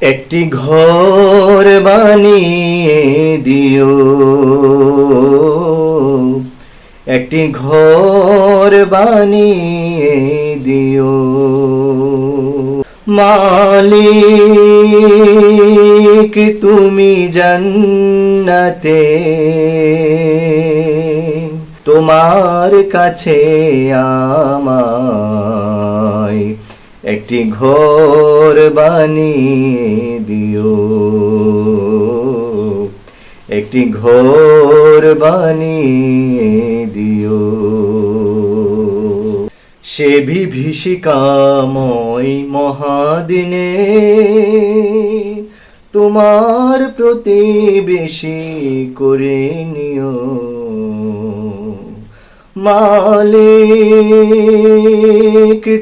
একটি ঘর বানিয়ে দিও, একটি ঘর বানিয়ে দিও। মালিক তুমি জান্নাতে, তোমার কাছে আমায় একটি ঘর বানিয়ে দিও, একটি ঘর বানিয়ে দিও। সে বিভীষিকাময় মহাদিনে তোমার প্রতিবেশী করে নিও। মালিক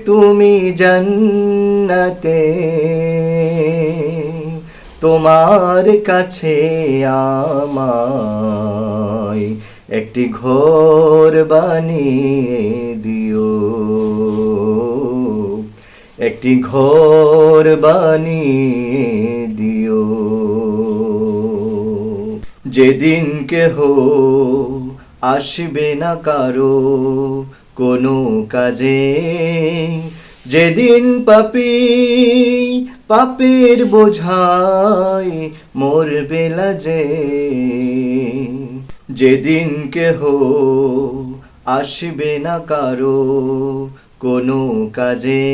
তুমি জান্নাতে, তোমার কাছে আমায় একটি ঘর বানিয়ে দিও, একটি ঘর বানিয়ে দিও। যেদিন কেহ আসবে না কারো কোনো কাজে, যেদিন পাপী পাপের বোঝায় মরবে লাজে, যেদিন কেহ আসবে না কারো কোনো কাজে,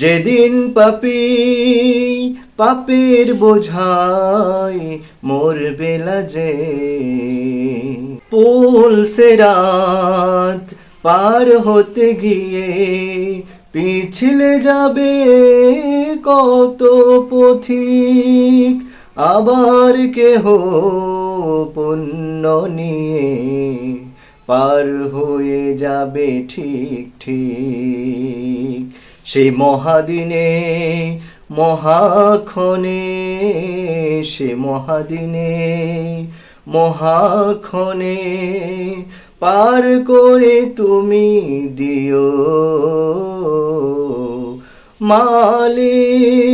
যেদিন পাপী পাপের বোঝায় মরবে লাজে। পুল সিরাত পার হতে গিয়ে পিছলে যাবে কত পথিক, আবার কেহ পুণ্য নিয়ে পার হয়ে যাবে ঠিক ঠিক। সেই মহাদিনে মহাক্ষণে, সে মহাদিনে মহাক্ষণে পার করে তুমি দিও। মালিক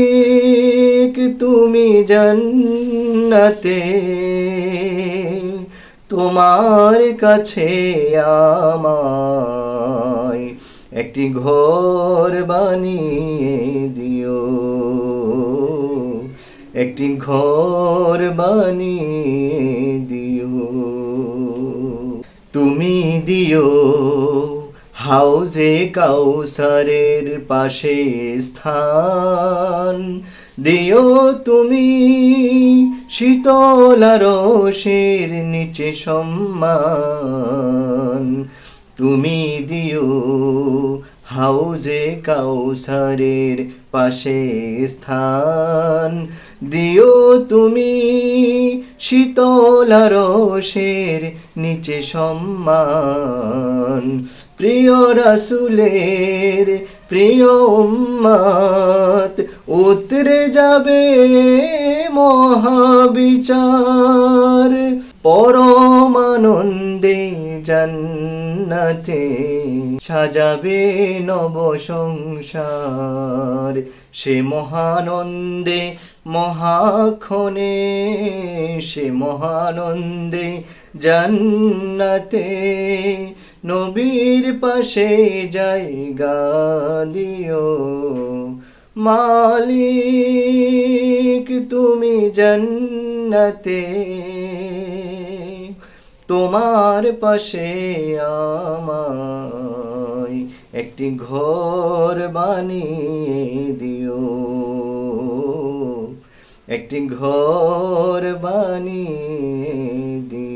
তুমি জান্নাতে, তোমার কাছে আমায় একটি ঘর বানিয়ে দিও, একটি ঘর বানিয়ে দিও। তুমি দিও হাউজে কাউসারের পাশে স্থান, দিও তুমি শীতল আরশের নিচে সম্মান। তুমি দিও হাউজে কাউসারের পাশে স্থান, দিও তুমি শীতল আরশের নিচে সম্মান। প্রিয় রাসূলের প্রিয় উম্মত উতরে যাবে মহাবিচার, পরম আনন্দে জান্নাতে সাজাবে নব সংসার। সে মহানন্দে মহাক্ষণে, সে মহানন্দে জান্নাতে নবীর পাশে জায়গা দিও। মালিক তুমি জান্নাতে, তোমার পাশে আমায় একটি ঘর বানিয়ে দিও, একটি ঘর বানিয়ে দিও।